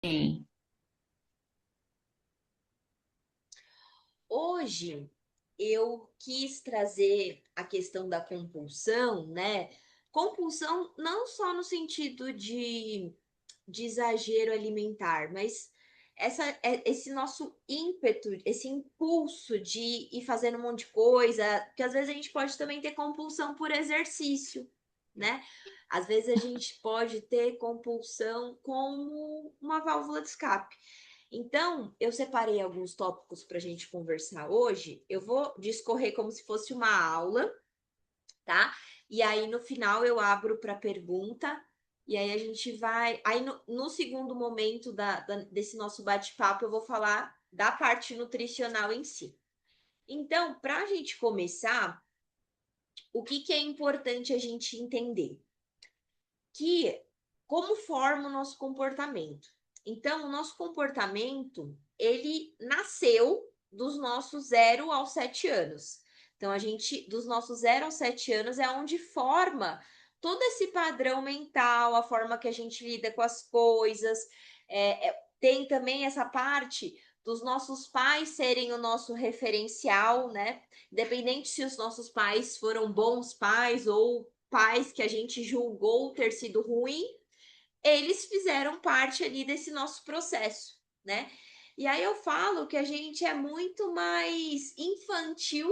Sim. Hoje eu quis trazer a questão da compulsão, né? Compulsão não só no sentido de exagero alimentar, mas esse nosso ímpeto, esse impulso de ir fazendo um monte de coisa, que às vezes a gente pode também ter compulsão por exercício, né? Às vezes a gente pode ter compulsão como uma válvula de escape. Então, eu separei alguns tópicos para a gente conversar hoje. Eu vou discorrer como se fosse uma aula, tá? E aí, no final, eu abro para pergunta. E aí, a gente vai. Aí, no segundo momento desse nosso bate-papo, eu vou falar da parte nutricional em si. Então, para a gente começar, o que que é importante a gente entender? Que como forma o nosso comportamento. Então, o nosso comportamento, ele nasceu dos nossos 0 aos 7 anos. Então, a gente, dos nossos 0 aos 7 anos, é onde forma todo esse padrão mental, a forma que a gente lida com as coisas. Tem também essa parte dos nossos pais serem o nosso referencial, né? Independente se os nossos pais foram bons pais ou pais que a gente julgou ter sido ruim, eles fizeram parte ali desse nosso processo, né? E aí eu falo que a gente é muito mais infantil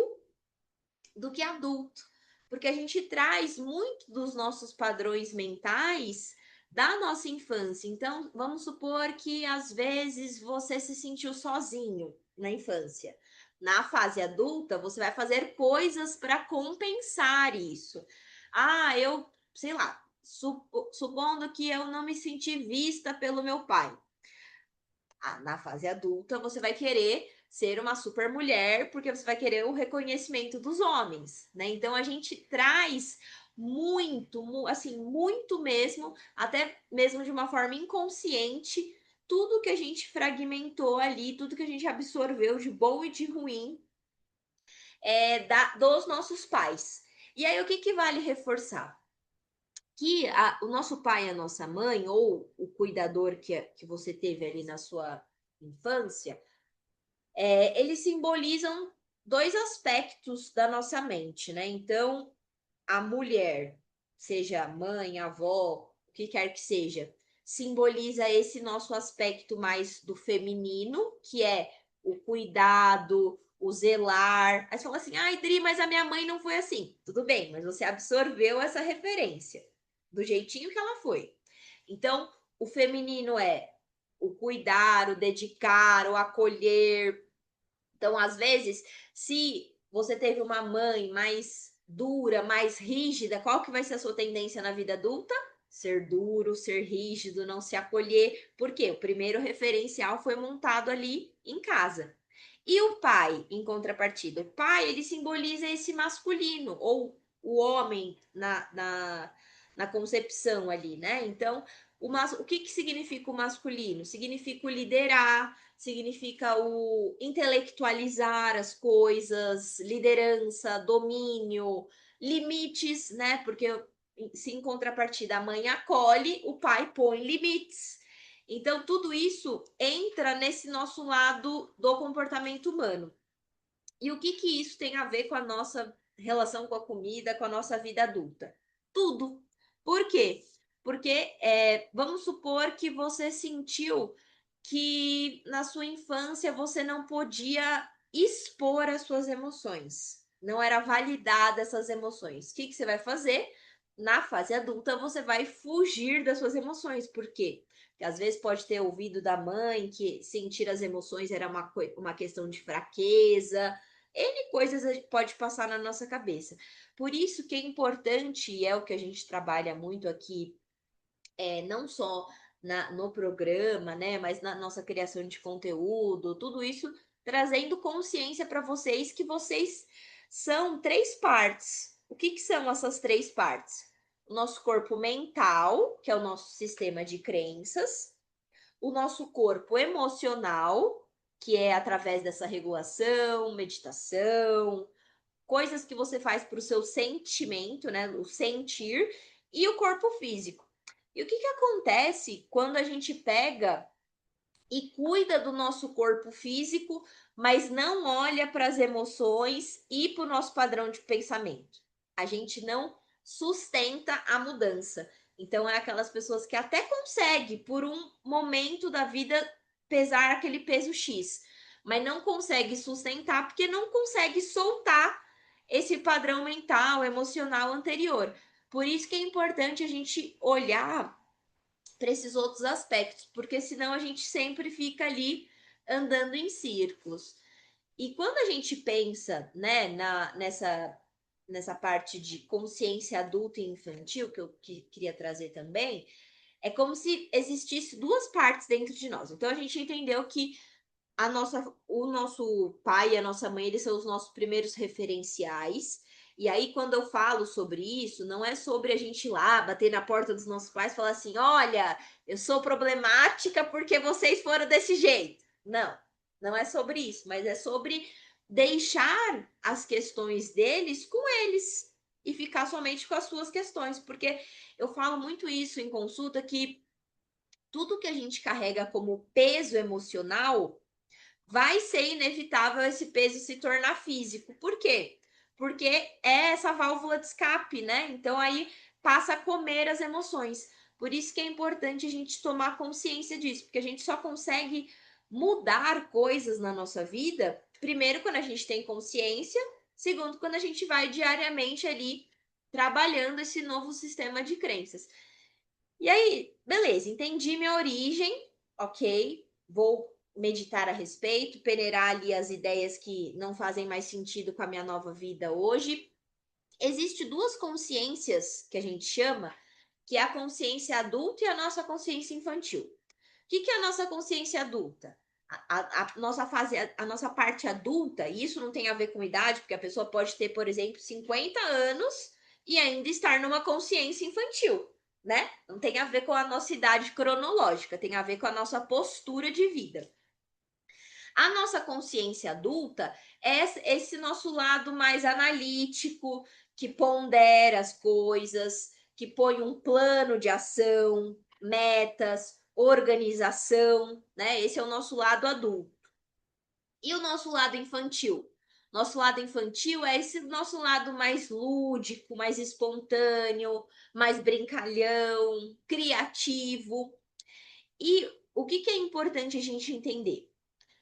do que adulto, porque a gente traz muito dos nossos padrões mentais da nossa infância. Então, vamos supor que às vezes você se sentiu sozinho na infância. Na fase adulta, você vai fazer coisas para compensar isso. Ah, eu, sei lá, supondo que eu não me senti vista pelo meu pai. Na fase adulta, você vai querer ser uma super mulher, porque você vai querer o reconhecimento dos homens, né? Então a gente traz muito, assim, muito mesmo, até mesmo de uma forma inconsciente, tudo que a gente fragmentou ali, tudo que a gente absorveu de bom e de ruim dos nossos pais. E aí, o que, que vale reforçar? Que o nosso pai e a nossa mãe, ou o cuidador que você teve ali na sua infância, eles simbolizam dois aspectos da nossa mente, né? Então, a mulher, seja mãe, avó, o que quer que seja, simboliza esse nosso aspecto mais do feminino, que é o cuidado, o zelar. Aí você fala assim, ai, Dri, mas a minha mãe não foi assim. Tudo bem, mas você absorveu essa referência do jeitinho que ela foi. Então, o feminino é o cuidar, o dedicar, o acolher. Então, às vezes, se você teve uma mãe mais dura, mais rígida, qual que vai ser a sua tendência na vida adulta? Ser duro, ser rígido, não se acolher. Por quê? O primeiro referencial foi montado ali em casa. E o pai, em contrapartida? O pai, ele simboliza esse masculino, ou o homem na concepção ali, né? Então, o que, que significa o masculino? Significa o liderar, significa o intelectualizar as coisas, liderança, domínio, limites, né? Porque se em contrapartida a mãe acolhe, o pai põe limites. Então, tudo isso entra nesse nosso lado do comportamento humano. E o que que isso tem a ver com a nossa relação com a comida, com a nossa vida adulta? Tudo. Por quê? Porque vamos supor que você sentiu que na sua infância você não podia expor as suas emoções, não era validada essas emoções. O que que você vai fazer? Na fase adulta, você vai fugir das suas emoções. Por quê? Porque às vezes pode ter ouvido da mãe que sentir as emoções era uma questão de fraqueza. N coisas pode passar na nossa cabeça. Por isso que é importante, e é o que a gente trabalha muito aqui, não só no programa, né, mas na nossa criação de conteúdo, tudo isso trazendo consciência para vocês que vocês são três partes. O que, que são essas três partes? O nosso corpo mental, que é o nosso sistema de crenças, o nosso corpo emocional, que é através dessa regulação, meditação, coisas que você faz para o seu sentimento, né? O sentir, e o corpo físico. E o que, que acontece quando a gente pega e cuida do nosso corpo físico, mas não olha para as emoções e para o nosso padrão de pensamento. A gente não sustenta a mudança. Então, é aquelas pessoas que até consegue, por um momento da vida, pesar aquele peso X, mas não consegue sustentar porque não consegue soltar esse padrão mental, emocional anterior. Por isso que é importante a gente olhar para esses outros aspectos, porque senão a gente sempre fica ali andando em círculos. E quando a gente pensa, né, nessa parte de consciência adulta e infantil, que eu queria trazer também, é como se existisse duas partes dentro de nós. Então a gente entendeu que o nosso pai e a nossa mãe, eles são os nossos primeiros referenciais. E aí, quando eu falo sobre isso, não é sobre a gente ir lá bater na porta dos nossos pais e falar assim: olha, eu sou problemática porque vocês foram desse jeito. Não, não é sobre isso, mas é sobre deixar as questões deles com eles e ficar somente com as suas questões. Porque eu falo muito isso em consulta que tudo que a gente carrega como peso emocional vai ser inevitável esse peso se tornar físico. Por quê? Porque é essa válvula de escape, né? Então aí passa a comer as emoções. Por isso que é importante a gente tomar consciência disso, porque a gente só consegue mudar coisas na nossa vida, primeiro quando a gente tem consciência, segundo quando a gente vai diariamente ali trabalhando esse novo sistema de crenças. E aí, beleza, entendi minha origem, ok, vou meditar a respeito, peneirar ali as ideias que não fazem mais sentido com a minha nova vida hoje. Existem duas consciências que a gente chama, que é a consciência adulta e a nossa consciência infantil. O que é a nossa consciência adulta? A nossa fase, a nossa parte adulta, e isso não tem a ver com idade, porque a pessoa pode ter, por exemplo, 50 anos e ainda estar numa consciência infantil, né? Não tem a ver com a nossa idade cronológica, tem a ver com a nossa postura de vida. A nossa consciência adulta é esse nosso lado mais analítico, que pondera as coisas, que põe um plano de ação, metas, organização, né? Esse é o nosso lado adulto. E o nosso lado infantil? Nosso lado infantil é esse nosso lado mais lúdico, mais espontâneo, mais brincalhão, criativo. E o que é importante a gente entender?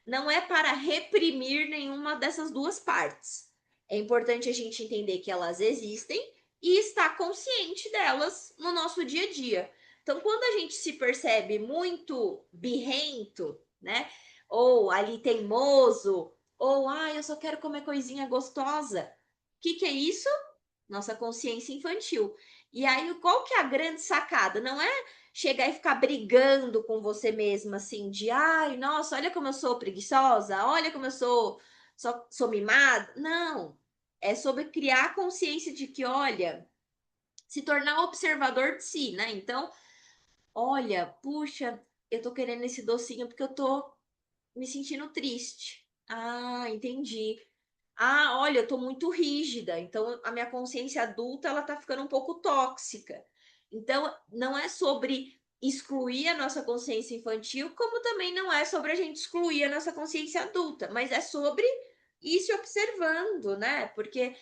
Não é para reprimir nenhuma dessas duas partes. É importante a gente entender que elas existem e estar consciente delas no nosso dia a dia. Então, quando a gente se percebe muito birrento, né? Ou ali teimoso, ou eu só quero comer coisinha gostosa. O que é isso? Nossa consciência infantil. E aí, qual que é a grande sacada? Não é chegar e ficar brigando com você mesma, assim, de ai, nossa, olha como eu sou preguiçosa, olha como eu sou mimada. Não. É sobre criar consciência de que, olha, se tornar observador de si, né? Então, olha, puxa, eu tô querendo esse docinho porque eu tô me sentindo triste. Ah, entendi. Ah, olha, eu tô muito rígida, então a minha consciência adulta ela tá ficando um pouco tóxica. Então, não é sobre excluir a nossa consciência infantil, como também não é sobre a gente excluir a nossa consciência adulta, mas é sobre ir se observando, né? Porque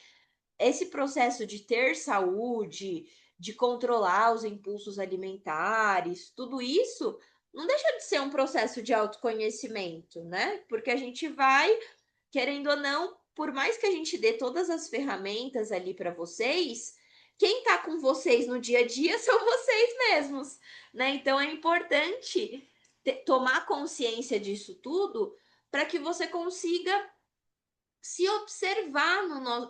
esse processo de ter saúde, de controlar os impulsos alimentares, tudo isso não deixa de ser um processo de autoconhecimento, né? Porque a gente vai querendo ou não, por mais que a gente dê todas as ferramentas ali para vocês, quem está com vocês no dia a dia são vocês mesmos, né? Então é importante tomar consciência disso tudo para que você consiga se observar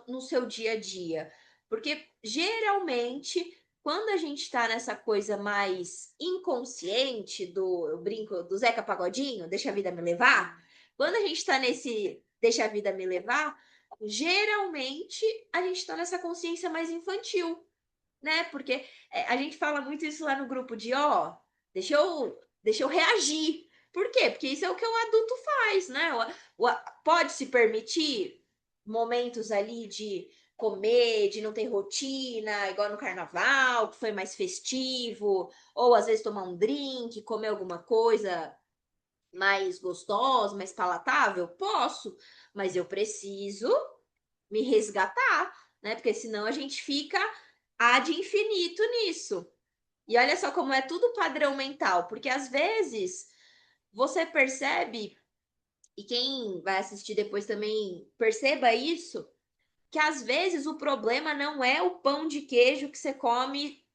no seu dia a dia. Porque geralmente, quando a gente está nessa coisa mais inconsciente do, eu brinco, do Zeca Pagodinho, deixa a vida me levar, quando a gente está nesse deixa a vida me levar, geralmente a gente está nessa consciência mais infantil, né? Porque a gente fala muito isso lá no grupo de, ó, deixa eu reagir. Por quê? Porque isso é o que o adulto faz, né? Pode se permitir momentos ali de comer, de não ter rotina, igual no carnaval, que foi mais festivo, ou às vezes tomar um drink, comer alguma coisa mais gostosa, mais palatável? Posso, mas eu preciso me resgatar, né? Porque senão a gente fica ad infinito nisso. E olha só como é tudo padrão mental, porque às vezes você percebe, e quem vai assistir depois também perceba isso, que às vezes o problema não é o pão de queijo que você come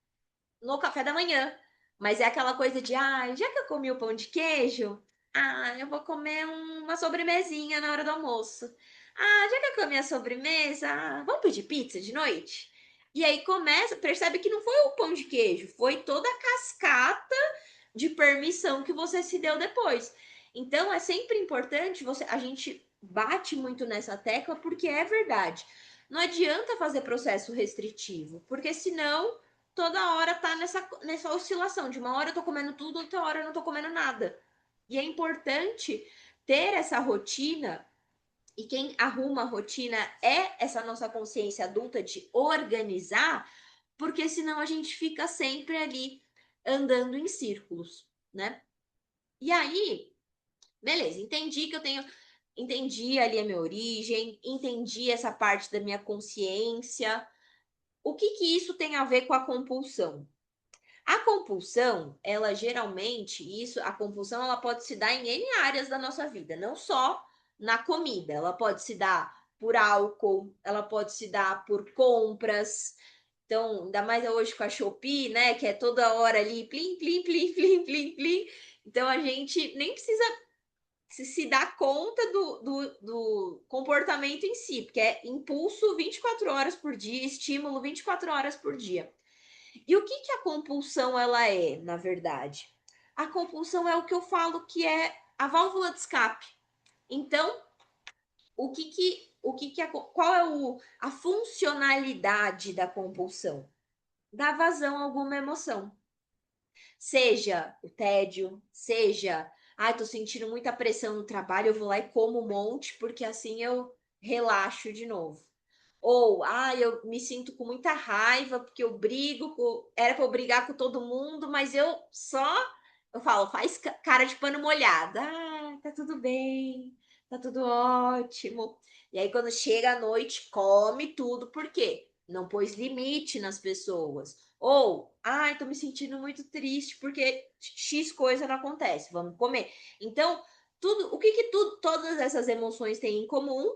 no café da manhã. Mas é aquela coisa de, já que eu comi o pão de queijo, eu vou comer uma sobremesinha na hora do almoço. Já que eu comi a sobremesa, vamos pedir pizza de noite? E aí começa, percebe que não foi o pão de queijo, foi toda a cascata de permissão que você se deu depois. Então é sempre importante a gente bate muito nessa tecla porque é verdade. Não adianta fazer processo restritivo, porque senão toda hora tá nessa oscilação. De uma hora eu tô comendo tudo, outra hora eu não tô comendo nada. E é importante ter essa rotina, e quem arruma a rotina é essa nossa consciência adulta de organizar, porque senão a gente fica sempre ali andando em círculos, né? E aí, beleza, entendi ali a minha origem, entendi essa parte da minha consciência. O que que isso tem a ver com a compulsão? A compulsão, ela geralmente, a compulsão ela pode se dar em N áreas da nossa vida, não só na comida. Ela pode se dar por álcool, ela pode se dar por compras. Então, ainda mais hoje com a Shopee, né, que é toda hora ali, plim, plim, plim, plim, plim, plim. Então, a gente nem precisa se dar conta do comportamento em si, porque é impulso 24 horas por dia, estímulo 24 horas por dia. E o que que a compulsão ela é, na verdade? A compulsão é o que eu falo que é a válvula de escape. Então, qual é a funcionalidade da compulsão? Dar vazão a alguma emoção. Seja o tédio, seja, tô sentindo muita pressão no trabalho, eu vou lá e como um monte, porque assim eu relaxo de novo. Ou, eu me sinto com muita raiva porque eu era para eu brigar com todo mundo, mas eu falo, faz cara de pano molhado. Tá tudo bem, tá tudo ótimo. E aí quando chega a noite, come tudo, por quê? Não pôs limite nas pessoas. Ou, tô me sentindo muito triste porque X coisa não acontece, vamos comer. Então, o que todas essas emoções têm em comum?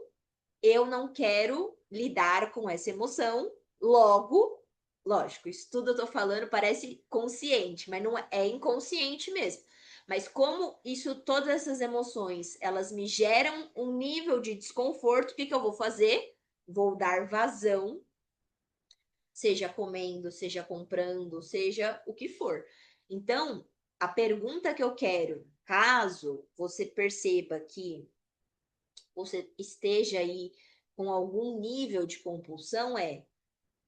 Eu não quero lidar com essa emoção, logo, lógico, isso tudo eu tô falando parece consciente, mas não é inconsciente mesmo. Mas como todas essas emoções, elas me geram um nível de desconforto, o que que eu vou fazer? Vou dar vazão, seja comendo, seja comprando, seja o que for. Então, a pergunta que eu quero, caso você perceba que você esteja aí com algum nível de compulsão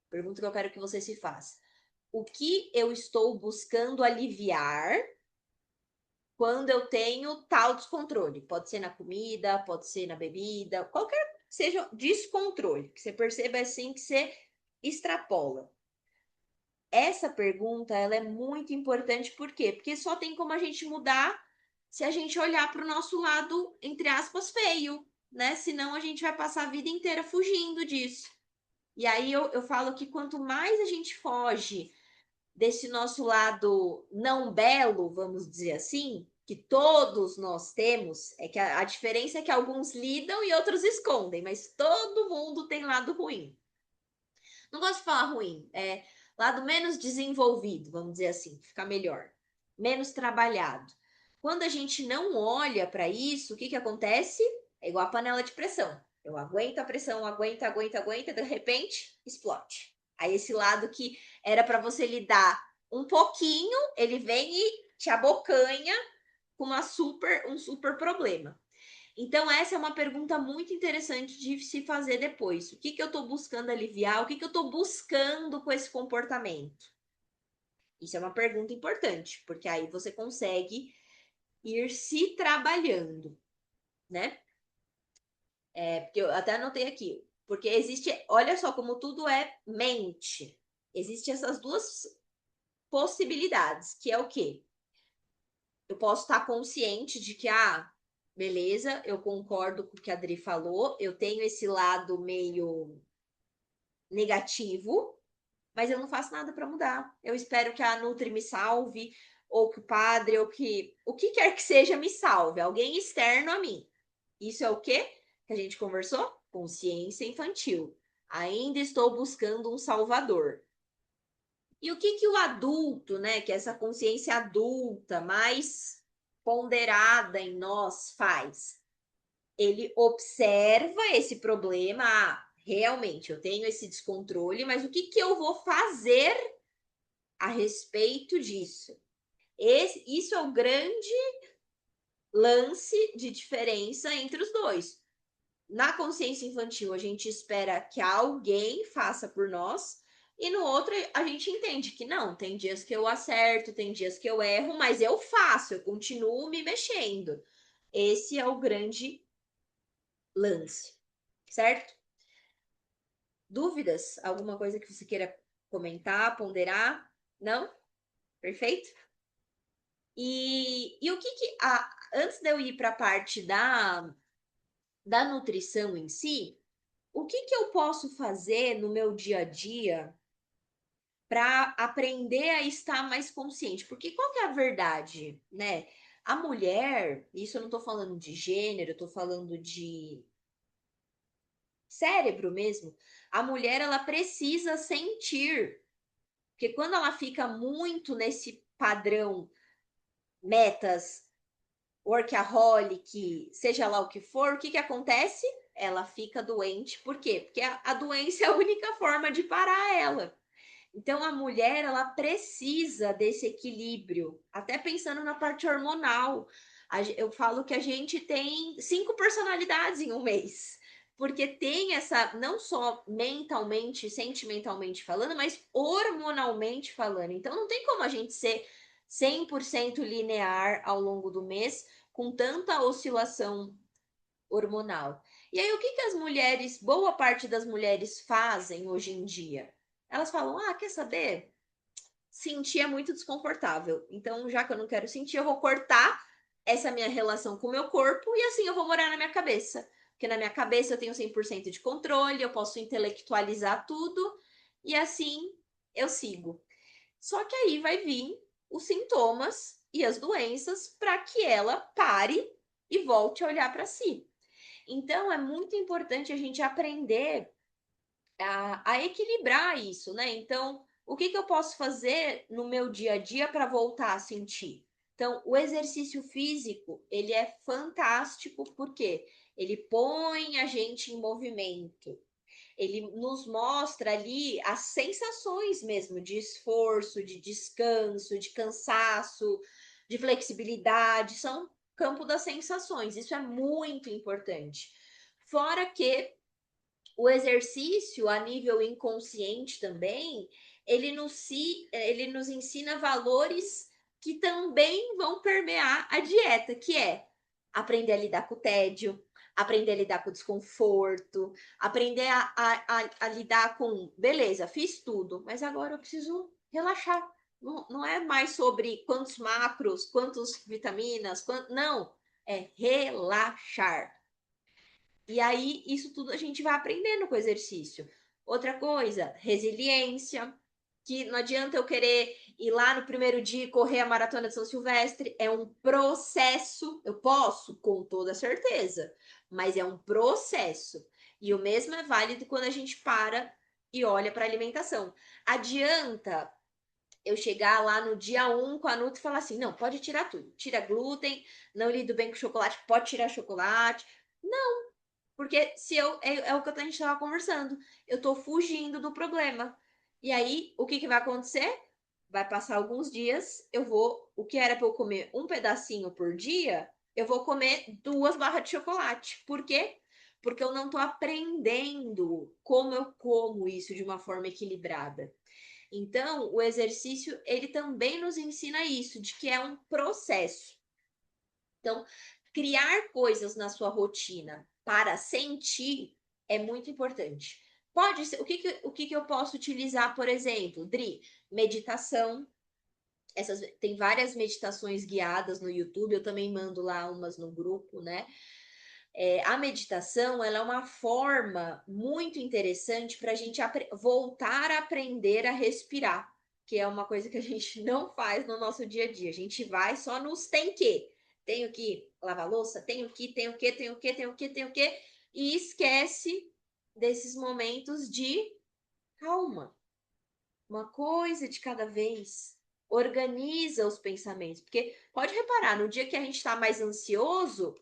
pergunta que eu quero que você se faça. O que eu estou buscando aliviar quando eu tenho tal descontrole? Pode ser na comida, pode ser na bebida, qualquer que seja descontrole, que você perceba assim que você extrapola. Essa pergunta, ela é muito importante, por quê? Porque só tem como a gente mudar se a gente olhar para o nosso lado, entre aspas, feio, né? Senão a gente vai passar a vida inteira fugindo disso. E aí eu falo que quanto mais a gente foge desse nosso lado não belo, vamos dizer assim, que todos nós temos, é que a diferença é que alguns lidam e outros escondem, mas todo mundo tem lado ruim. Não gosto de falar ruim, é lado menos desenvolvido, vamos dizer assim, ficar melhor, menos trabalhado. Quando a gente não olha para isso, o que que acontece? É igual a panela de pressão. Eu aguento a pressão, aguenta, de repente explode. Aí esse lado que era para você lidar um pouquinho, ele vem e te abocanha com um super problema. Então, essa é uma pergunta muito interessante de se fazer depois. O que que eu estou buscando aliviar? O que que eu estou buscando com esse comportamento? Isso é uma pergunta importante, porque aí você consegue ir se trabalhando, né? Porque eu até anotei aqui, porque existe, olha só como tudo é mente. Existem essas duas possibilidades, que é o quê? Eu posso estar consciente de que, beleza, eu concordo com o que a Adri falou, eu tenho esse lado meio negativo, mas eu não faço nada para mudar. Eu espero que a Nutri me salve, ou que o padre, ou que o que quer que seja me salve, alguém externo a mim. Isso é o quê que a gente conversou? Consciência infantil. Ainda estou buscando um salvador. E o que que o adulto, né, que é essa consciência adulta mais ponderada em nós faz? Ele observa esse problema, realmente eu tenho esse descontrole, mas o que que eu vou fazer a respeito disso? Isso é o grande lance de diferença entre os dois. Na consciência infantil, a gente espera que alguém faça por nós, e no outro, a gente entende que não, tem dias que eu acerto, tem dias que eu erro, mas eu faço, eu continuo me mexendo. Esse é o grande lance, certo? Dúvidas? Alguma coisa que você queira comentar, ponderar? Não? Perfeito? E o que que. Antes de eu ir para a parte da nutrição em si, o que que eu posso fazer no meu dia a dia para aprender a estar mais consciente? Porque qual que é a verdade, né? A mulher, isso eu não estou falando de gênero, eu estou falando de cérebro mesmo. A mulher, ela precisa sentir. Porque quando ela fica muito nesse padrão, metas, workaholic, seja lá o que for, o que que acontece? Ela fica doente. Por quê? Porque a doença é a única forma de parar ela. Então, a mulher, ela precisa desse equilíbrio, até pensando na parte hormonal. Eu falo que a gente tem 5 personalidades em um mês, porque tem essa, não só mentalmente, sentimentalmente falando, mas hormonalmente falando. Então, não tem como a gente ser 100% linear ao longo do mês, com tanta oscilação hormonal. E aí, o que que as mulheres, boa parte das mulheres fazem hoje em dia? Elas falam: quer saber? Sentir é muito desconfortável. Então, já que eu não quero sentir, eu vou cortar essa minha relação com o meu corpo e assim eu vou morar na minha cabeça. Porque na minha cabeça eu tenho 100% de controle, eu posso intelectualizar tudo e assim eu sigo. Só que aí vai vir os sintomas e as doenças para que ela pare e volte a olhar para si. Então, é muito importante a gente aprender a equilibrar isso, né? Então, o que que eu posso fazer no meu dia a dia para voltar a sentir? Então, o exercício físico, ele é fantástico porque ele põe a gente em movimento. Ele nos mostra ali as sensações mesmo de esforço, de descanso, de cansaço, de flexibilidade, são campo das sensações. Isso é muito importante. Fora que o exercício a nível inconsciente também, ele nos ensina valores que também vão permear a dieta, que é aprender a lidar com o tédio, aprender a lidar com o desconforto, aprender a lidar com, beleza, fiz tudo, mas agora eu preciso relaxar. Não, não é mais sobre quantos macros, quantas vitaminas, não, é relaxar. E aí, isso tudo a gente vai aprendendo com o exercício. Outra coisa, resiliência, que não adianta eu querer ir lá no primeiro dia e correr a maratona de São Silvestre, é um processo. Eu posso, com toda certeza, mas é um processo. E o mesmo é válido quando a gente para e olha para a alimentação. Adianta eu chegar lá no dia 1 com a Nutri e falar assim: não, pode tirar tudo, tira glúten, não lido bem com chocolate, pode tirar chocolate. Porque se eu é o que a gente estava conversando, eu estou fugindo do problema. E aí, o que, que vai acontecer? Vai passar alguns dias, o que era para eu comer um pedacinho por dia, eu vou comer 2 barras de chocolate. Por quê? Porque eu não estou aprendendo como eu como isso de uma forma equilibrada. Então, o exercício, ele também nos ensina isso, de que é um processo. Então, criar coisas na sua rotina para sentir é muito importante. Pode ser, o que que eu posso utilizar, por exemplo, Dri? Meditação, Tem várias meditações guiadas no YouTube, eu também mando lá umas no grupo, né? A meditação, ela é uma forma muito interessante para a gente voltar a aprender a respirar, que é uma coisa que a gente não faz no nosso dia a dia. A gente vai só nos tem que. Tenho que lavar louça, tenho que, e esquece desses momentos de calma, uma coisa de cada vez. Organiza os pensamentos, porque pode reparar, no dia que a gente está mais ansioso,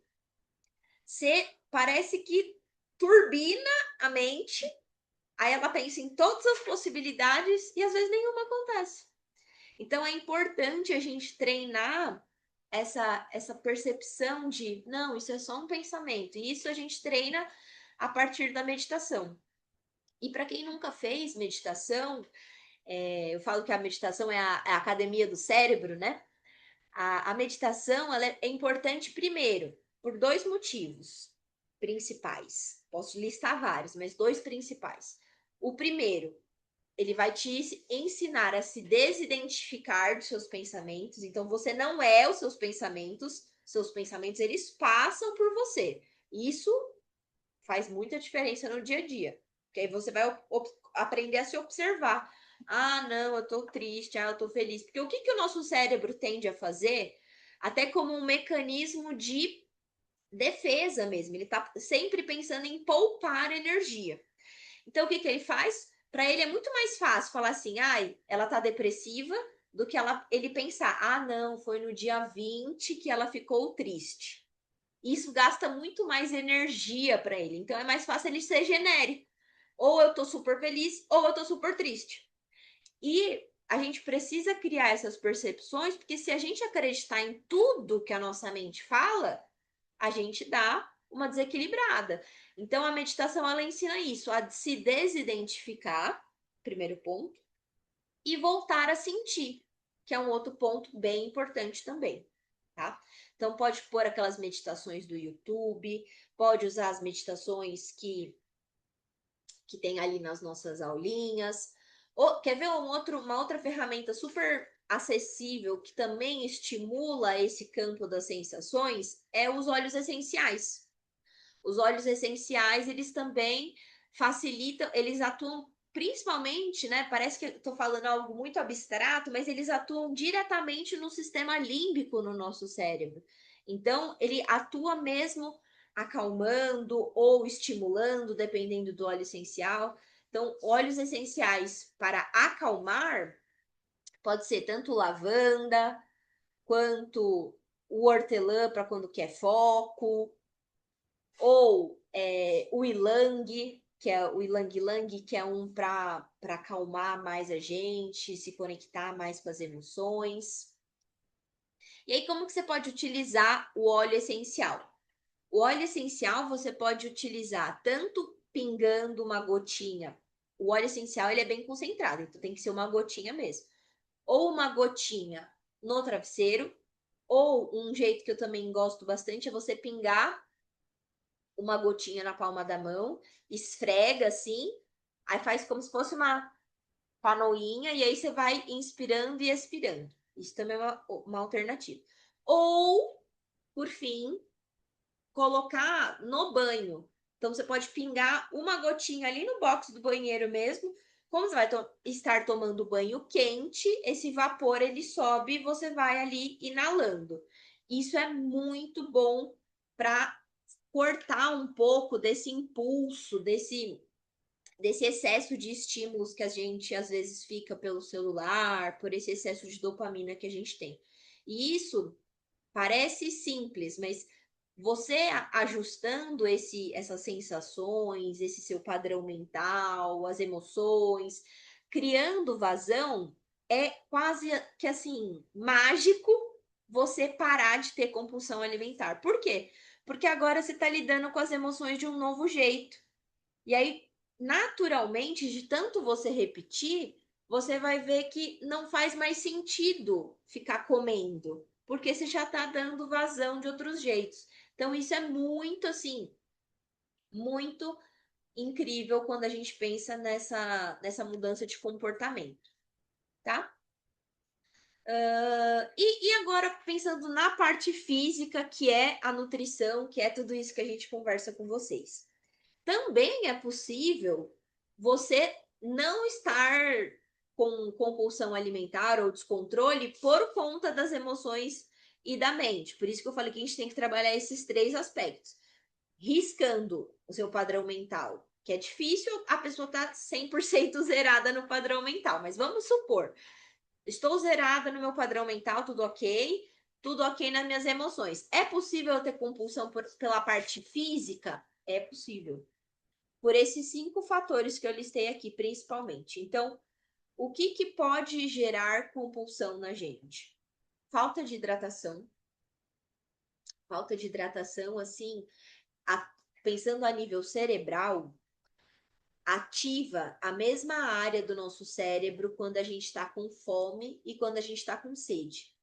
você parece que turbina a mente, aí ela pensa em todas as possibilidades e às vezes nenhuma acontece. Então é importante a gente treinar essa percepção de não, isso é só um pensamento. E isso a gente treina a partir da meditação. E para quem nunca fez meditação, eu falo que a meditação é a academia do cérebro, né? A meditação ela é importante, primeiro, por dois motivos principais. Posso listar vários, mas dois principais. O primeiro, ele vai te ensinar a se desidentificar dos seus pensamentos. Então, você não é os seus pensamentos eles passam por você. Isso faz muita diferença no dia a dia. Porque aí você vai aprender a se observar. Ah, não, eu tô triste, eu tô feliz. Porque o que o nosso cérebro tende a fazer, até como um mecanismo de defesa mesmo, ele tá sempre pensando em poupar energia. Então, o que ele faz? Para ele é muito mais fácil falar assim, ai, ela tá depressiva, do que ele pensar, ah, não, foi no dia 20 que ela ficou triste. Isso gasta muito mais energia para ele. Então é mais fácil ele ser genérico. Ou eu tô super feliz, ou eu tô super triste. E a gente precisa criar essas percepções, porque se a gente acreditar em tudo que a nossa mente fala, a gente dá uma desequilibrada. Então a meditação ela ensina isso, a se desidentificar, primeiro ponto, e voltar a sentir, que é um outro ponto bem importante também, tá? Então pode pôr aquelas meditações do YouTube, pode usar as meditações que tem ali nas nossas aulinhas. Ou, quer ver uma outra ferramenta super acessível que também estimula esse campo das sensações? É os óleos essenciais. Os óleos essenciais, eles também facilitam, eles atuam principalmente, né? Parece que eu estou falando algo muito abstrato, mas eles atuam diretamente no sistema límbico no nosso cérebro. Então, ele atua mesmo acalmando ou estimulando, dependendo do óleo essencial. Então, óleos essenciais para acalmar pode ser tanto lavanda quanto o hortelã para quando quer foco, ou o ilang, que é o ilang-ilang, que é um para acalmar mais a gente, se conectar mais com as emoções. E aí, como que você pode utilizar o óleo essencial? O óleo essencial você pode utilizar tanto pingando uma gotinha. O óleo essencial ele é bem concentrado, então tem que ser uma gotinha mesmo. Ou uma gotinha no travesseiro, ou um jeito que eu também gosto bastante é você pingar uma gotinha na palma da mão, esfrega assim, aí faz como se fosse uma canoinha, e aí você vai inspirando e expirando. Isso também é uma alternativa. Ou, por fim, colocar no banho. Então, você pode pingar uma gotinha ali no box do banheiro mesmo. Como você vai estar tomando banho quente, esse vapor ele sobe e você vai ali inalando. Isso é muito bom para cortar um pouco desse impulso, desse excesso de estímulos que a gente às vezes fica pelo celular, por esse excesso de dopamina que a gente tem. E isso parece simples, mas você ajustando essas sensações, esse seu padrão mental, as emoções, criando vazão, é quase que assim, mágico você parar de ter compulsão alimentar. Por quê? Porque agora você está lidando com as emoções de um novo jeito. E aí, naturalmente, de tanto você repetir, você vai ver que não faz mais sentido ficar comendo, porque você já está dando vazão de outros jeitos. Então, isso é muito assim, muito incrível quando a gente pensa nessa mudança de comportamento, tá? E agora, pensando na parte física, que é a nutrição, que é tudo isso que a gente conversa com vocês. Também é possível você não estar com compulsão alimentar ou descontrole por conta das emoções e da mente. Por isso que eu falei que a gente tem que trabalhar esses três aspectos. Riscando o seu padrão mental, que é difícil a pessoa estar tá 100% zerada no padrão mental, mas vamos supor, estou zerada no meu padrão mental, tudo ok nas minhas emoções. É possível eu ter compulsão pela parte física? É possível. Por esses 5 fatores que eu listei aqui, principalmente. Então, o que, que pode gerar compulsão na gente? Falta de hidratação. Falta de hidratação, assim, a, pensando a nível cerebral, ativa a mesma área do nosso cérebro quando a gente está com fome e quando a gente está com sede.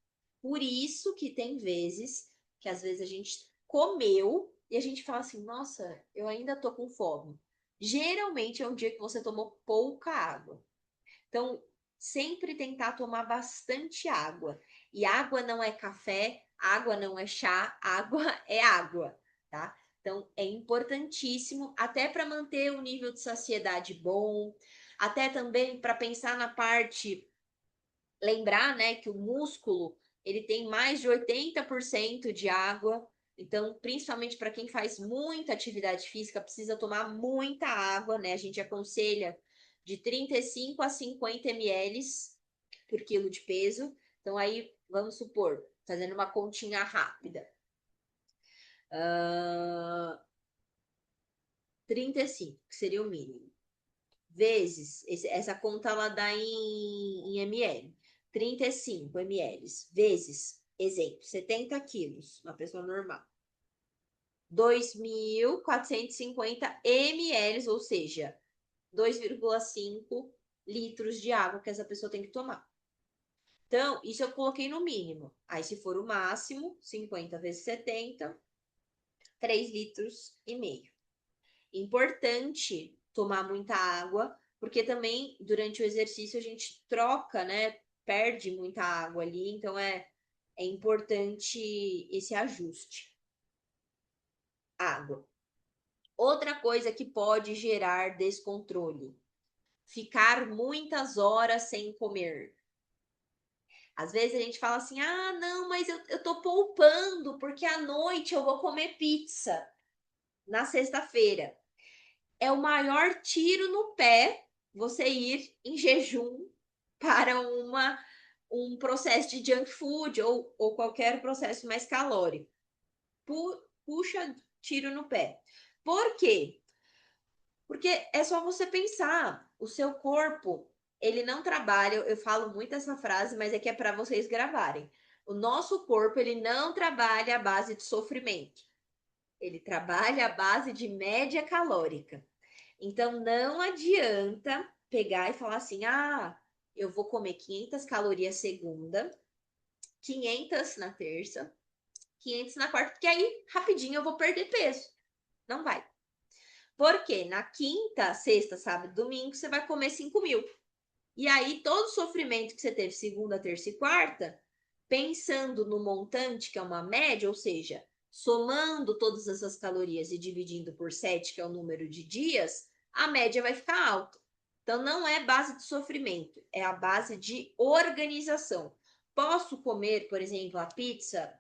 Por isso que tem vezes que às vezes a gente comeu e a gente fala assim, nossa, eu ainda tô com fome. Geralmente é um dia que você tomou pouca água. Então, sempre tentar tomar bastante água. E água não é café, água não é chá, água é água, tá? Então, é importantíssimo até para manter o nível de saciedade bom, até também para pensar na parte, lembrar, né, que o músculo, ele tem mais de 80% de água. Então, principalmente para quem faz muita atividade física, precisa tomar muita água, né? A gente aconselha de 35 a 50 ml por quilo de peso. Então, aí, vamos supor, fazendo uma continha rápida. 35, que seria o mínimo. Vezes, essa conta ela dá em ml. 35 ml. Vezes, exemplo, 70 quilos, uma pessoa normal. 2.450 ml, ou seja, 2,5 litros de água que essa pessoa tem que tomar. Então, isso eu coloquei no mínimo. Aí, se for o máximo, 50 vezes 70, 3 litros e meio. Importante tomar muita água, porque também durante o exercício a gente troca, né? Perde muita água ali, então é importante esse ajuste. Água. Outra coisa que pode gerar descontrole: ficar muitas horas sem comer. Às vezes a gente fala assim: ah, não, mas eu tô poupando, porque à noite eu vou comer pizza na sexta-feira. É o maior tiro no pé você ir em jejum para um processo de junk food ou qualquer processo mais calórico. Puxa tiro no pé. Por quê? Porque é só você pensar, o seu corpo, ele não trabalha, eu falo muito essa frase, mas é que é para vocês gravarem. O nosso corpo, ele não trabalha à base de sofrimento. Ele trabalha à base de média calórica. Então, não adianta pegar e falar assim: ah, eu vou comer 500 calorias segunda, 500 na terça, 500 na quarta, porque aí rapidinho eu vou perder peso. Não vai. Porque na quinta, sexta, sábado, domingo, você vai comer 5.000. E aí, todo o sofrimento que você teve segunda, terça e quarta, pensando no montante, que é uma média, ou seja, somando todas essas calorias e dividindo por 7, que é o número de dias, a média vai ficar alta. Então, não é base de sofrimento, é a base de organização. Posso comer, por exemplo, a pizza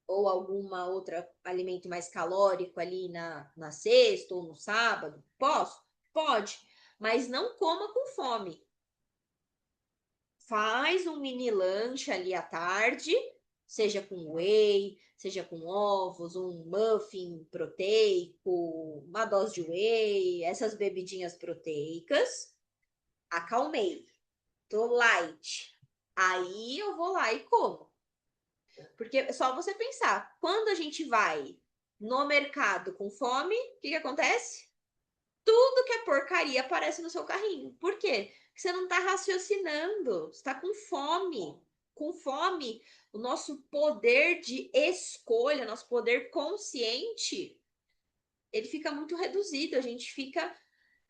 ou alguma outra alimento mais calórico ali na sexta ou no sábado? Posso? Pode, mas não coma com fome. Faz um mini lanche ali à tarde, seja com whey, seja com ovos, um muffin proteico, uma dose de whey, essas bebidinhas proteicas. Acalmei, tô light. Aí eu vou lá e como. Porque é só você pensar, quando a gente vai no mercado com fome, o que acontece? Tudo que é porcaria aparece no seu carrinho. Por quê? Porque você não está raciocinando, você está com fome. Com fome, o nosso poder de escolha, nosso poder consciente, ele fica muito reduzido. A gente fica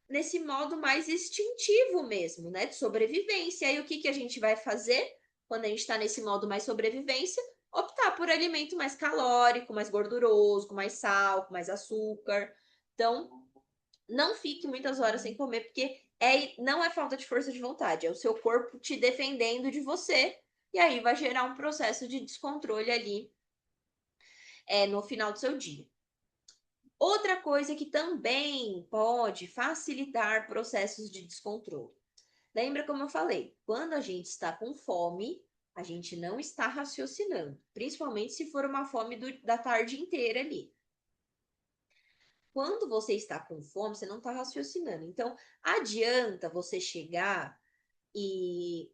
nesse modo mais instintivo mesmo, né? De sobrevivência. Aí o que, que a gente vai fazer? quando a gente está nesse modo mais sobrevivência, optar por alimento mais calórico, mais gorduroso, com mais sal, com mais açúcar. Então, não fique muitas horas sem comer, porque não é falta de força de vontade, é o seu corpo te defendendo de você, e aí vai gerar um processo de descontrole ali no final do seu dia. Outra coisa que também pode facilitar processos de descontrole. Lembra como eu falei? Quando a gente está com fome, a gente não está raciocinando, principalmente se for uma fome da tarde inteira ali. Quando você está com fome, você não está raciocinando. Então, adianta você chegar e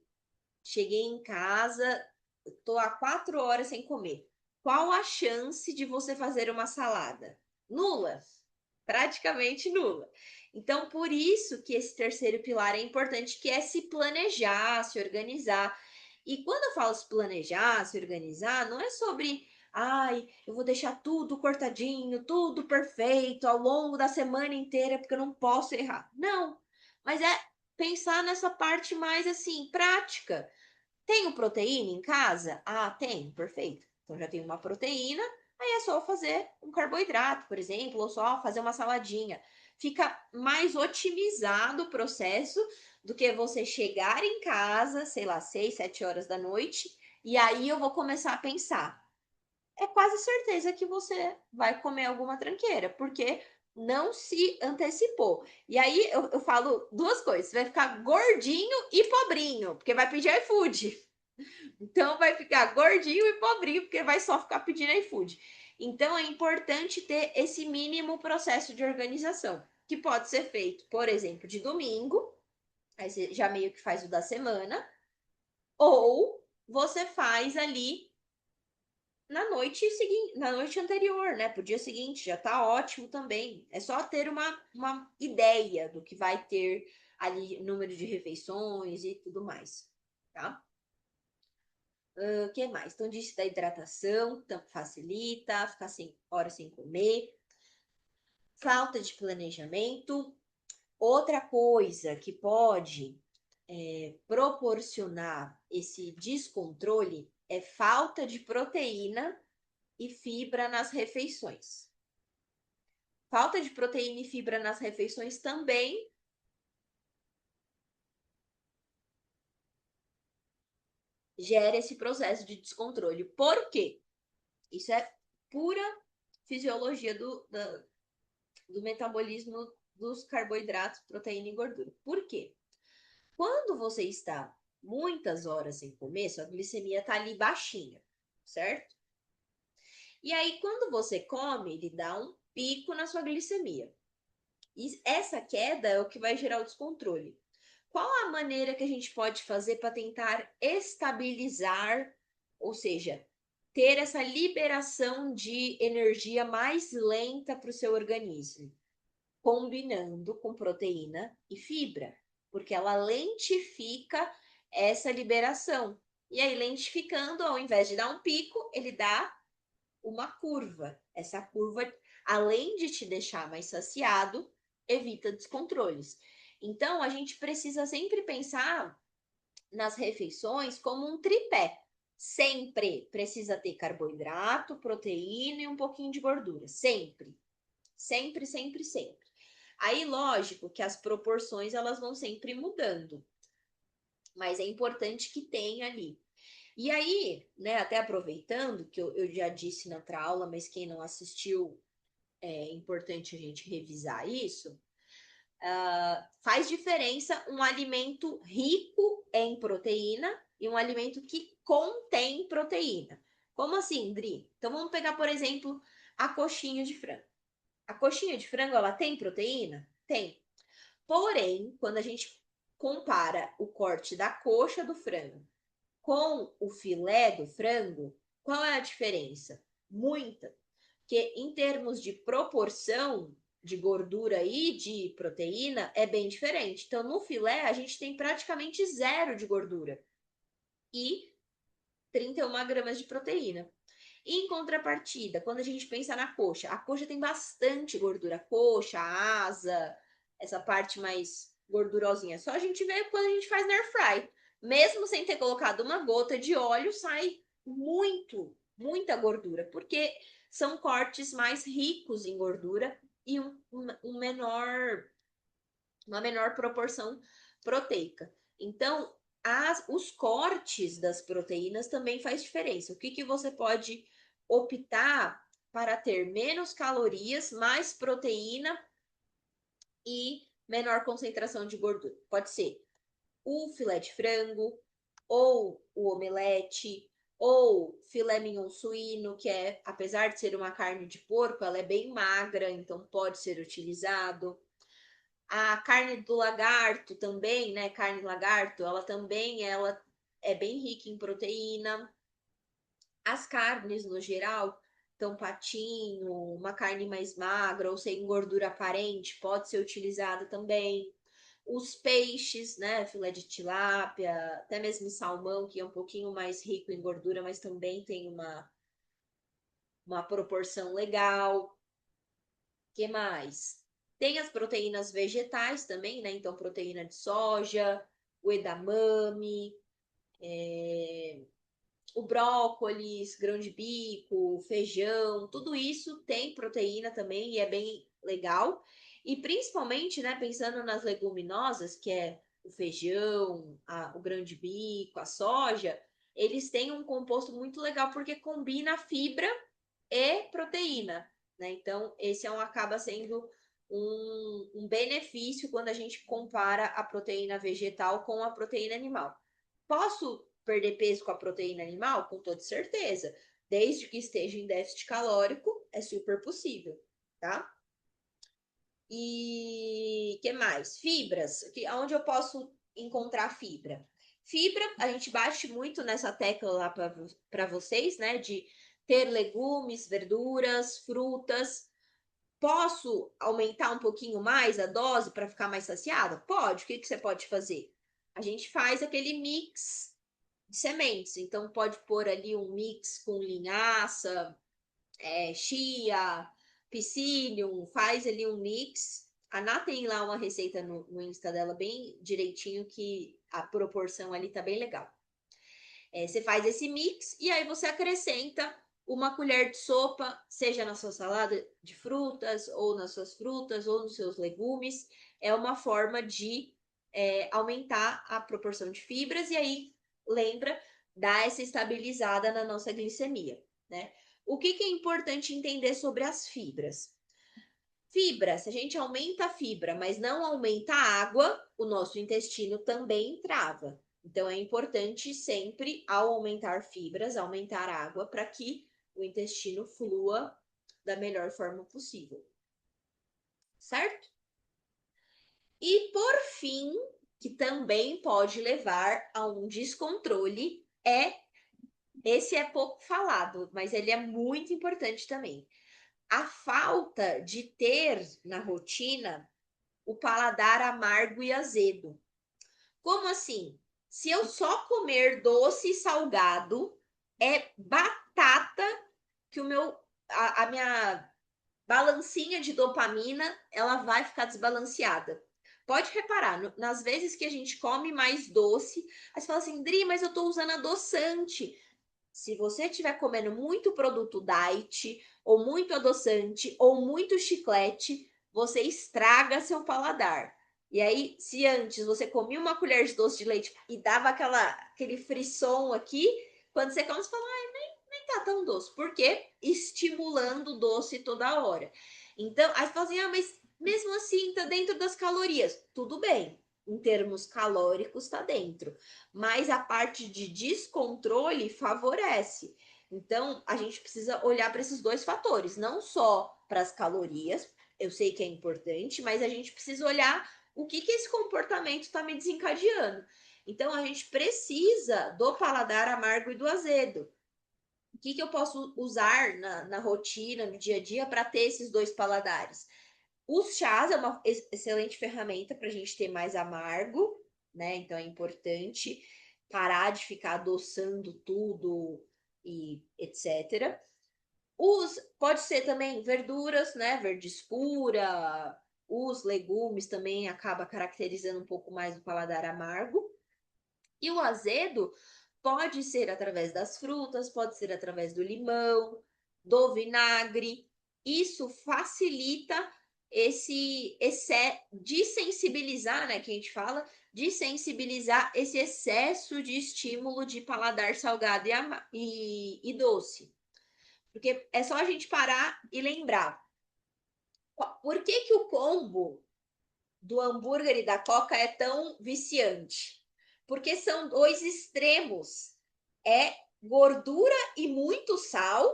cheguei em casa, estou há 4 horas sem comer. Qual a chance de você fazer uma salada? Nula, praticamente nula. Então, por isso que esse terceiro pilar é importante, que é se planejar, se organizar. E quando eu falo se planejar, se organizar, não é sobre, ai, eu vou deixar tudo cortadinho, tudo perfeito ao longo da semana inteira, porque eu não posso errar. Não, mas é pensar nessa parte mais assim, prática. Tenho proteína em casa? Ah, tenho, perfeito. Então já tenho uma proteína, aí é só fazer um carboidrato, por exemplo, ou só fazer uma saladinha. Fica mais otimizado o processo do que você chegar em casa, sei lá, 6, 7 horas da noite, e aí eu vou começar a pensar. É quase certeza que você vai comer alguma tranqueira, porque não se antecipou. E aí eu falo duas coisas: você vai ficar gordinho e pobrinho, porque vai pedir iFood. Então vai ficar gordinho e pobrinho, porque vai só ficar pedindo iFood. Então é importante ter esse mínimo processo de organização, que pode ser feito, por exemplo, de domingo, aí você já meio que faz o da semana, ou você faz ali na noite seguinte, na noite anterior, né? Pro dia seguinte, já tá ótimo também. É só ter uma ideia do que vai ter ali, número de refeições e tudo mais, tá? O que mais? Então, disse da hidratação, então facilita, ficar sem horas sem comer, falta de planejamento. Outra coisa que pode proporcionar esse descontrole é falta de proteína e fibra nas refeições. Falta de proteína e fibra nas refeições também gera esse processo de descontrole. Por quê? Isso é pura fisiologia do metabolismo dos carboidratos, proteína e gordura. Por quê? Quando você está muitas horas sem comer, sua glicemia está ali baixinha, certo? E aí, quando você come, ele dá um pico na sua glicemia. E essa queda é o que vai gerar o descontrole. Qual a maneira que a gente pode fazer para tentar estabilizar, ou seja, ter essa liberação de energia mais lenta para o seu organismo? Combinando com proteína e fibra, porque ela lentifica essa liberação. E aí, lentificando, ao invés de dar um pico, ele dá uma curva. Essa curva, além de te deixar mais saciado, evita descontroles. Então, a gente precisa sempre pensar nas refeições como um tripé. Sempre precisa ter carboidrato, proteína e um pouquinho de gordura. Sempre. Sempre, sempre, sempre. Aí, lógico que as proporções elas vão sempre mudando, mas é importante que tenha ali. E aí, né, até aproveitando que eu já disse na outra aula, mas quem não assistiu, é importante a gente revisar isso. Faz diferença um alimento rico em proteína e um alimento que contém proteína. Como assim, Dri? Então vamos pegar, por exemplo, a coxinha de frango. A coxinha de frango, ela tem proteína? Tem. Porém, quando a gente compara o corte da coxa do frango com o filé do frango, qual é a diferença? Muita. Porque em termos de proporção de gordura e de proteína, é bem diferente. Então, no filé, a gente tem praticamente zero de gordura e 31 gramas de proteína. Em contrapartida, quando a gente pensa na coxa, a coxa tem bastante gordura. Coxa, asa, essa parte mais gordurosinha. Só a gente vê quando a gente faz na air fry. mesmo sem ter colocado uma gota de óleo, sai muita gordura, porque são cortes mais ricos em gordura e uma menor proporção proteica. Então, os cortes das proteínas também faz diferença. O que você pode optar para ter menos calorias, mais proteína e menor concentração de gordura? Pode ser o filé de frango, ou o omelete, ou filé mignon suíno, que é, apesar de ser uma carne de porco, ela é bem magra, então pode ser utilizado. A carne do lagarto também, né? Carne lagarto, ela é bem rica em proteína. As carnes no geral, então patinho, uma carne mais magra ou sem gordura aparente, pode ser utilizada também. Os peixes, né? Filé de tilápia, até mesmo salmão, que é um pouquinho mais rico em gordura, mas também tem uma proporção legal. Que mais? Tem as proteínas vegetais também, né? Então, proteína de soja, o edamame, o brócolis, grão de bico, feijão, tudo isso tem proteína também e é bem legal. E principalmente, né, pensando nas leguminosas, que é o feijão, o grão de bico, a soja, eles têm um composto muito legal porque combina fibra e proteína, né? Então, esse acaba sendo um benefício quando a gente compara a proteína vegetal com a proteína animal. Posso perder peso com a proteína animal? Com toda certeza. Desde que esteja em déficit calórico, é super possível, tá? E que mais? Fibras. Onde eu posso encontrar fibra? Fibra, a gente bate muito nessa tecla lá para vocês, né? De ter legumes, verduras, frutas. Posso aumentar um pouquinho mais a dose para ficar mais saciada? Pode. O que você pode fazer? A gente faz aquele mix de sementes. Então, pode pôr ali um mix com linhaça, chia, psyllium, faz ali um mix. A Ná tem lá uma receita no Insta dela bem direitinho, que a proporção ali tá bem legal. Você faz esse mix e aí você acrescenta uma colher de sopa, seja na sua salada de frutas, ou nas suas frutas, ou nos seus legumes. É uma forma de aumentar a proporção de fibras e aí, lembra, dar essa estabilizada na nossa glicemia, né? O que é importante entender sobre as fibras? Fibra, se a gente aumenta a fibra, mas não aumenta a água, o nosso intestino também trava. Então é importante sempre, ao aumentar fibras, aumentar água para que o intestino flua da melhor forma possível. Certo? E por fim, que também pode levar a um descontrole, esse é pouco falado, mas ele é muito importante também. A falta de ter na rotina o paladar amargo e azedo. Como assim? Se eu só comer doce e salgado, é batata que a minha balancinha de dopamina, ela vai ficar desbalanceada. Pode reparar, nas vezes que a gente come mais doce, aí você fala assim, Dri, mas eu tô usando adoçante. Se você estiver comendo muito produto diet, ou muito adoçante, ou muito chiclete, você estraga seu paladar. E aí, se antes você comia uma colher de doce de leite e dava aquele frisson aqui, quando você come, você fala, ai, nem tá tão doce. Por quê? Estimulando o doce toda hora. Então, aí você fala assim, mas mesmo assim tá dentro das calorias. Tudo bem, em termos calóricos tá dentro, mas a parte de descontrole favorece. Então, a gente precisa olhar para esses dois fatores, não só para as calorias, eu sei que é importante, mas a gente precisa olhar o que esse comportamento está me desencadeando. Então, a gente precisa do paladar amargo e do azedo. O que eu posso usar na rotina, no dia a dia, para ter esses dois paladares? Os chás é uma excelente ferramenta para a gente ter mais amargo, né? Então é importante parar de ficar adoçando tudo e etc. Pode ser também verduras, né? Verde escura, os legumes também acaba caracterizando um pouco mais o paladar amargo. E o azedo pode ser através das frutas, pode ser através do limão, do vinagre. Isso facilita de sensibilizar, né, que a gente fala, de sensibilizar esse excesso de estímulo de paladar salgado e doce. Porque é só a gente parar e lembrar. Por que que o combo do hambúrguer e da Coca é tão viciante? Porque são dois extremos. É gordura e muito sal,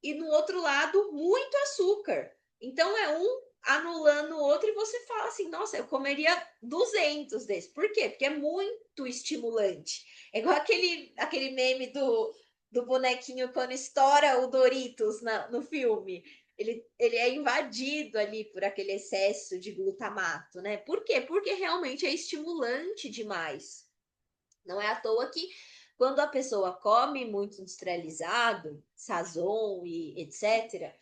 e no outro lado, muito açúcar. Então é um anulando o outro e você fala assim: nossa, eu comeria 200 desses. Por quê? Porque é muito estimulante. É igual aquele meme do bonequinho quando estoura o Doritos no filme. Ele é invadido ali por aquele excesso de glutamato, né? Por quê? Porque realmente é estimulante demais. Não é à toa que quando a pessoa come muito industrializado, sazon e etc.,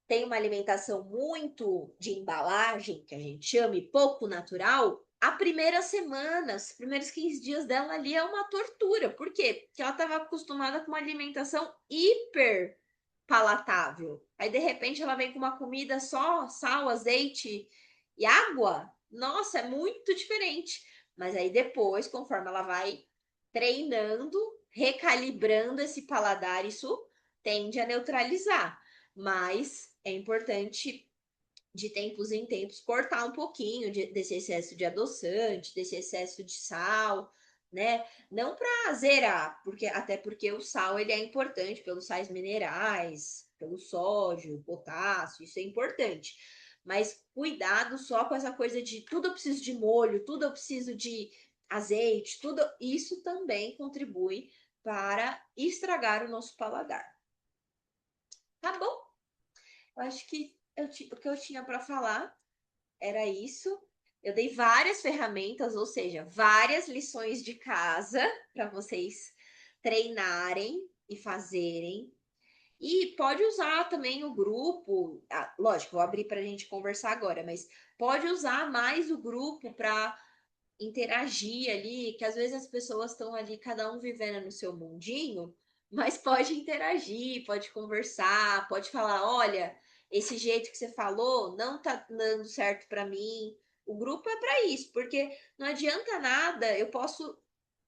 tem uma alimentação muito de embalagem, que a gente chama, e pouco natural, a primeira semana, os primeiros 15 dias dela ali é uma tortura. Por quê? Porque ela estava acostumada com uma alimentação hiper palatável. Aí, de repente, ela vem com uma comida só sal, azeite e água. Nossa, é muito diferente. Mas aí depois, conforme ela vai treinando, recalibrando esse paladar, isso tende a neutralizar. Mas é importante, de tempos em tempos, cortar um pouquinho desse excesso de adoçante, desse excesso de sal, né? Não para zerar, até porque o sal ele é importante pelos sais minerais, pelo sódio, potássio, isso é importante. Mas cuidado só com essa coisa de tudo eu preciso de molho, tudo eu preciso de azeite, tudo isso também contribui para estragar o nosso paladar. Tá bom? Eu acho que o que eu tinha para falar era isso. Eu dei várias ferramentas, ou seja, várias lições de casa para vocês treinarem e fazerem. E pode usar também o grupo, lógico, vou abrir para a gente conversar agora, mas pode usar mais o grupo para interagir ali, que às vezes as pessoas estão ali, cada um vivendo no seu mundinho, mas pode interagir, pode conversar, pode falar, olha, esse jeito que você falou não tá dando certo para mim. O grupo é para isso, porque não adianta nada, eu posso,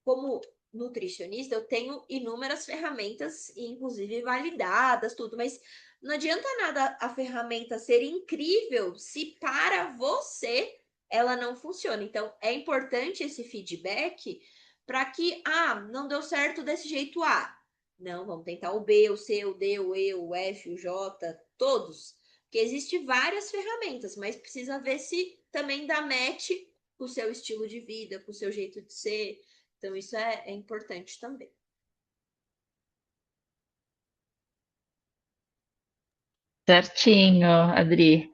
como nutricionista, eu tenho inúmeras ferramentas, inclusive validadas, tudo, mas não adianta nada a ferramenta ser incrível se para você ela não funciona. Então, é importante esse feedback para que, não deu certo desse jeito A. Não, vamos tentar o B, o C, o D, o E, o F, o J, todos. Porque existem várias ferramentas, mas precisa ver se também dá match com o seu estilo de vida, com o seu jeito de ser. Então, isso é importante também. Certinho, Adri.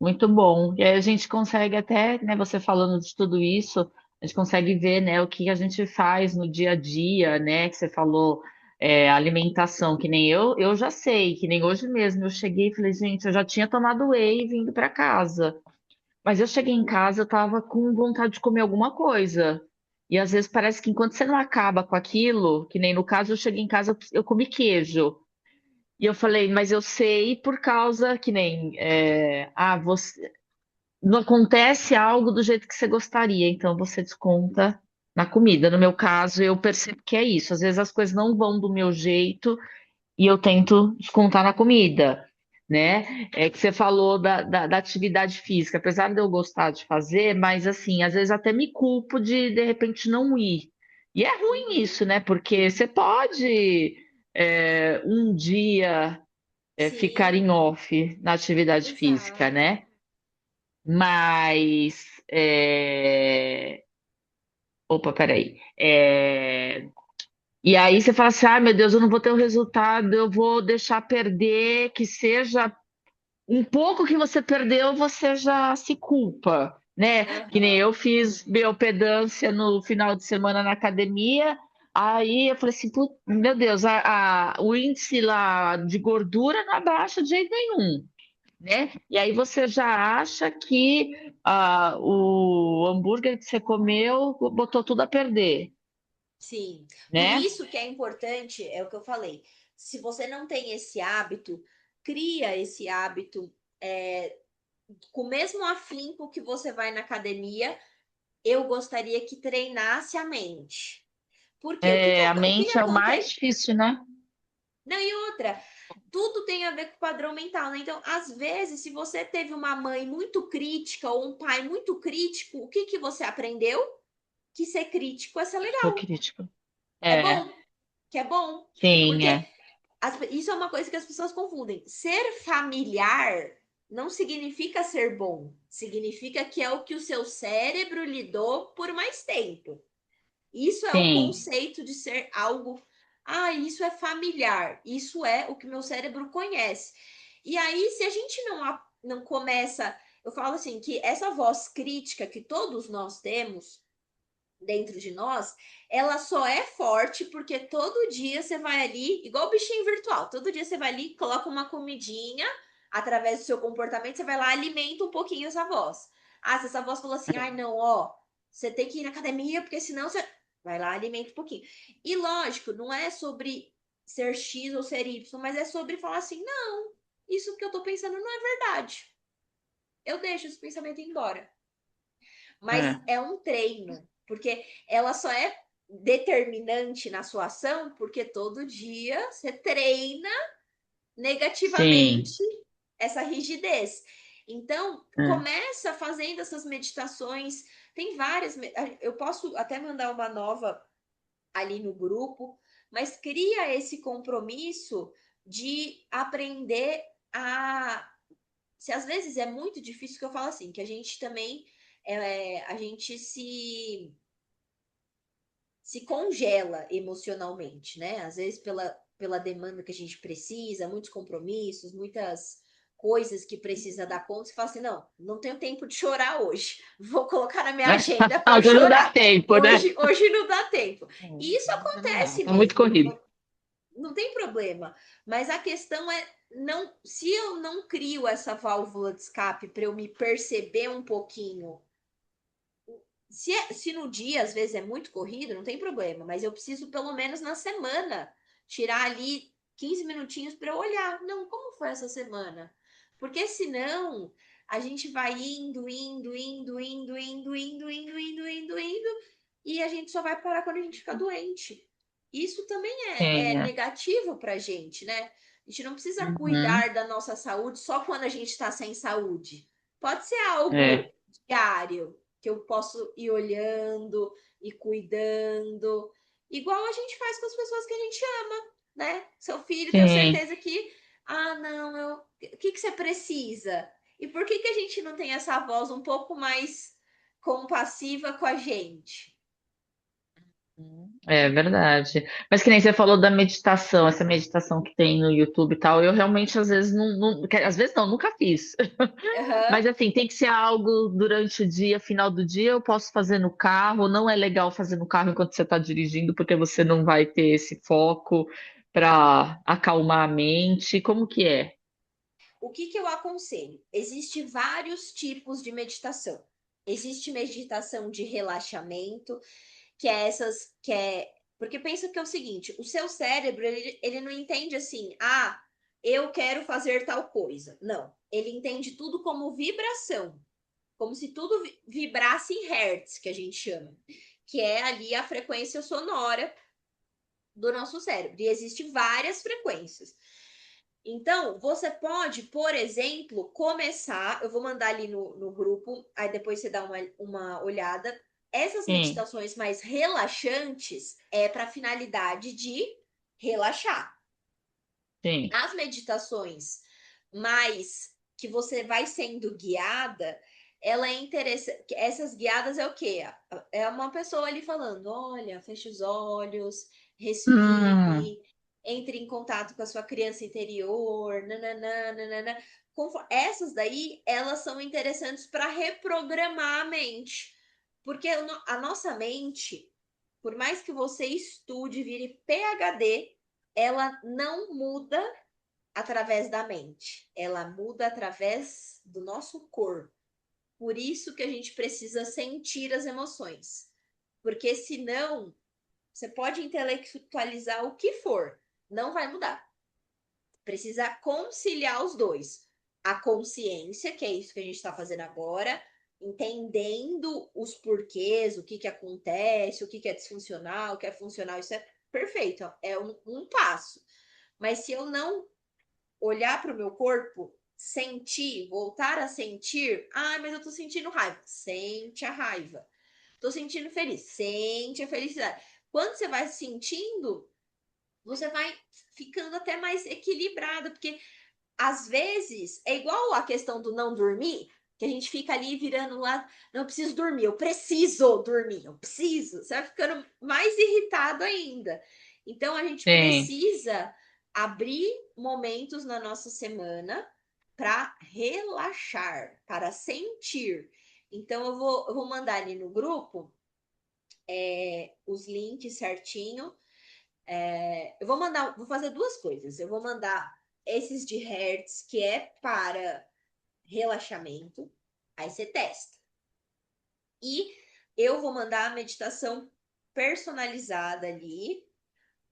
Muito bom. E aí a gente consegue até, né, você falando de tudo isso, a gente consegue ver, né, o que a gente faz no dia a dia, né, que você falou, alimentação, que nem eu já sei, que nem hoje mesmo eu cheguei e falei, gente, eu já tinha tomado whey vindo para casa, mas eu cheguei em casa, eu tava com vontade de comer alguma coisa. E às vezes parece que enquanto você não acaba com aquilo, que nem no caso eu cheguei em casa, eu comi queijo. E eu falei, mas eu sei por causa que nem, você não acontece algo do jeito que você gostaria, então você desconta na comida. No meu caso, eu percebo que é isso. Às vezes as coisas não vão do meu jeito e eu tento descontar na comida, né? É que você falou da atividade física, apesar de eu gostar de fazer, mas assim, às vezes até me culpo de repente não ir. E é ruim Uhum. isso, né? Porque você pode um dia ficar Sim, em off na atividade física, exato. né? Mas. Opa, peraí. E aí você fala assim: ai meu Deus, eu não vou ter o resultado, eu vou deixar perder, que seja um pouco que você perdeu, você já se culpa, né? Que nem Aham. eu fiz biopedância no final de semana na academia. Aí eu falei assim, meu Deus, o índice lá de gordura não abaixa de jeito nenhum, né? E aí você já acha que o hambúrguer que você comeu botou tudo a perder. Sim. Por né? isso que é importante, é o que eu falei. Se você não tem esse hábito, cria esse hábito com o mesmo afinco que você vai na academia. Eu gostaria que treinasse a mente. Porque É, a o que que mente é o mais acontece? difícil, né? Não, e outra, tudo tem a ver com o padrão mental, né? Então, às vezes, se você teve uma mãe muito crítica ou um pai muito crítico, o que que você aprendeu? Que ser crítico é ser Sou legal, crítico. é É, bom, que é bom. sim, Porque é. isso é uma coisa que as pessoas confundem. Ser familiar não significa ser bom, significa que é o que o seu cérebro lidou por mais tempo. Isso é o Sim, conceito de ser algo. Ah, isso é familiar. Isso é o que meu cérebro conhece. E aí, se a gente não começa. Eu falo assim, que essa voz crítica que todos nós temos dentro de nós, ela só é forte porque todo dia você vai ali, igual o bichinho virtual, todo dia você vai ali, coloca uma comidinha, através do seu comportamento, você vai lá, alimenta um pouquinho essa voz. Ah, se essa voz falou assim, ai não, ó, você tem que ir na academia, porque senão você. Vai lá, alimenta um pouquinho. E lógico, não é sobre ser X ou ser Y, mas é sobre falar assim, não, isso que eu tô pensando não é verdade. Eu deixo esse pensamento ir embora. Mas é. é um treino, porque ela só é determinante na sua ação porque todo dia você treina Sim. negativamente essa rigidez. Então, É. começa fazendo essas meditações. Tem várias, eu posso até mandar uma nova ali no grupo, mas cria esse compromisso de aprender a. Se às vezes é muito difícil, que eu falo assim, que a gente também a gente se congela emocionalmente, né? Às vezes pela demanda que a gente precisa, muitos compromissos, muitas coisas que precisa dar conta, você fala assim, não, não tenho tempo de chorar hoje. Vou colocar na minha agenda para eu Hoje não dá chorar. tempo, né? Hoje não dá tempo. E isso Hoje não dá. acontece Tá muito mesmo, corrido. não tem problema. Mas a questão é não, se eu não crio essa válvula de escape para eu me perceber um pouquinho, se no dia às vezes é muito corrido, não tem problema, mas eu preciso pelo menos na semana tirar ali 15 minutinhos para eu olhar. Não, como foi essa semana? Porque senão a gente vai indo, e a gente só vai parar quando a gente ficar doente. Isso também é Sim, é. negativo para a gente, né? A gente não precisa Uhum. cuidar da nossa saúde só quando a gente está sem saúde. Pode ser É, algo diário, que eu posso ir olhando e cuidando, igual a gente faz com as pessoas que a gente ama, né? Seu filho, tenho sim. certeza que, ah, não, o que que você precisa? E por que que a gente não tem essa voz um pouco mais compassiva com a gente? É verdade. Mas que nem você falou da meditação, essa meditação que tem no YouTube e tal, eu realmente às vezes às vezes não, nunca fiz. Aham. Mas assim, tem que ser algo durante o dia, final do dia, eu posso fazer no carro. Não é legal fazer no carro enquanto você está dirigindo, porque você não vai ter esse foco para acalmar a mente. Como que é? O que que eu aconselho? Existem vários tipos de meditação. Existe meditação de relaxamento, que é essas que é porque pensa que é o seguinte, o seu cérebro ele não entende assim, ah, eu quero fazer tal coisa. Não, ele entende tudo como vibração, como se tudo vibrasse em hertz, que a gente chama, que é ali a frequência sonora do nosso cérebro. E existem várias frequências. Então, você pode, por exemplo, começar. Eu vou mandar ali no grupo, aí depois você dá uma olhada. Essas Sim, meditações mais relaxantes é para finalidade de relaxar. sim. As meditações mais que você vai sendo guiada, ela é interessante. Essas guiadas é o quê? É uma pessoa ali falando: olha, feche os olhos, Hum, respire, entre em contato com a sua criança interior, nananã, nananã. Essas daí, elas são interessantes para reprogramar a mente. Porque a nossa mente, por mais que você estude, vire PhD, ela não muda através da mente, ela muda através do nosso corpo. Por isso que a gente precisa sentir as emoções. Porque senão Você pode intelectualizar o que for, não vai mudar. Precisa conciliar os dois. A consciência, que é isso que a gente está fazendo agora, entendendo os porquês, o que, que acontece, o que, que é disfuncional, o que é funcional, isso é perfeito, é um passo. Mas se eu não olhar para o meu corpo, sentir, voltar a sentir, ah, mas eu tô sentindo raiva. Sente a raiva. Tô sentindo feliz. Sente a felicidade. Quando você vai sentindo, você vai ficando até mais equilibrado, porque às vezes é igual a questão do não dormir, que a gente fica ali virando lá, não eu preciso dormir, eu preciso dormir, eu preciso. Você vai ficando mais irritado ainda. Então a gente Sim, precisa abrir momentos na nossa semana para relaxar, para sentir. Então eu vou mandar ali no grupo os links certinho. Eu vou mandar, vou fazer duas coisas. Eu vou mandar esses de Hertz, que é para relaxamento, aí você testa. E eu vou mandar a meditação personalizada ali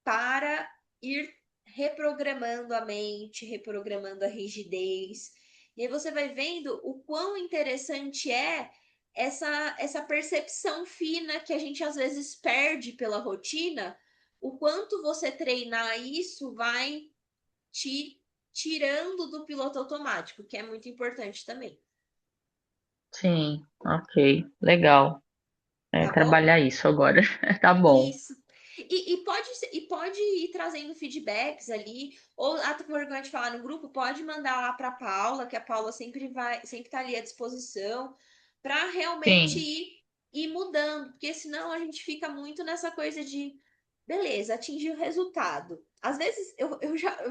para ir reprogramando a mente, reprogramando a rigidez. E aí você vai vendo o quão interessante é essa percepção fina que a gente às vezes perde pela rotina, o quanto você treinar isso vai te tirando do piloto automático, que é muito importante também. sim, ok, legal. É, Tá bom? trabalhar isso agora. Tá bom. Isso. E pode ir trazendo feedbacks ali, ou até por vergonha de falar no grupo, pode mandar lá para Paula, que a Paula sempre tá ali à disposição, para realmente Sim, ir mudando, porque senão a gente fica muito nessa coisa de, beleza, atingir o resultado. Às vezes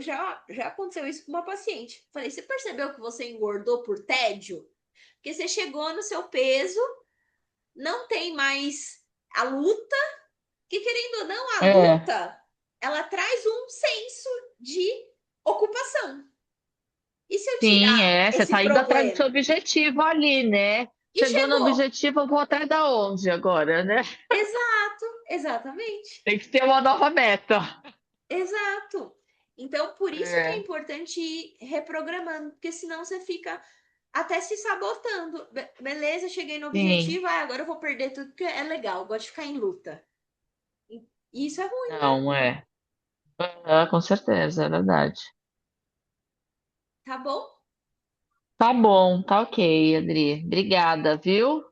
já aconteceu isso com uma paciente. Falei, você percebeu que você engordou por tédio? Porque você chegou no seu peso, não tem mais a luta que, querendo ou não, a é, luta, ela traz um senso de ocupação. E se eu sim, tirar é. Você esse tá indo atrás do seu problema? objetivo ali, né? E Chegou no chegou. objetivo, eu vou atrás da onde agora, né? Exato, exatamente. Tem que ter uma nova meta. Exato. Então, por isso que é É, importante ir reprogramando, porque senão você fica até se sabotando. Beleza, cheguei no sim, objetivo, agora eu vou perder tudo que é legal, eu gosto de ficar em luta. E isso é ruim, né? não, é. Ah, com certeza, é verdade. Tá bom? Tá bom, tá ok, Adri. Obrigada, viu?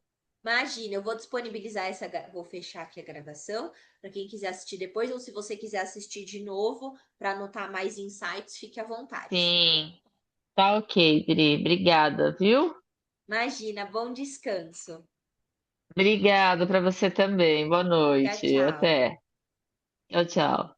Imagina, eu vou disponibilizar vou fechar aqui a gravação para quem quiser assistir depois, ou se você quiser assistir de novo para anotar mais insights, fique à vontade. Sim, tá ok, Adri. Obrigada, viu? Imagina, bom descanso. Obrigada para você também. Boa Tchau, noite. tchau. Até. Tchau, tchau.